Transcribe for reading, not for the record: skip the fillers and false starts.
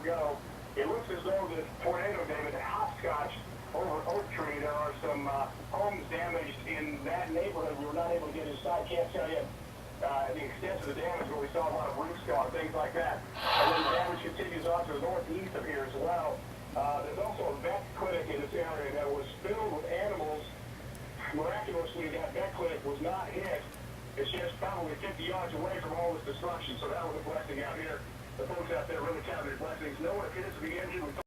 ago. It looks as though the tornado, David, hopscotched over Oak Tree. There are some homes damaged in that neighborhood. We were not able to get inside. Can't tell you the extent of the damage, but we saw a lot of roofs gone, things like that. And then the damage continues on to the northeast of here as well. There's also a vet clinic in this area that was filled with animals. Miraculously, that vet clinic was not hit. It's just probably 50 yards away from all this destruction, so that was a blessing out here. The folks out there really counted their blessings. No one appears to be injured.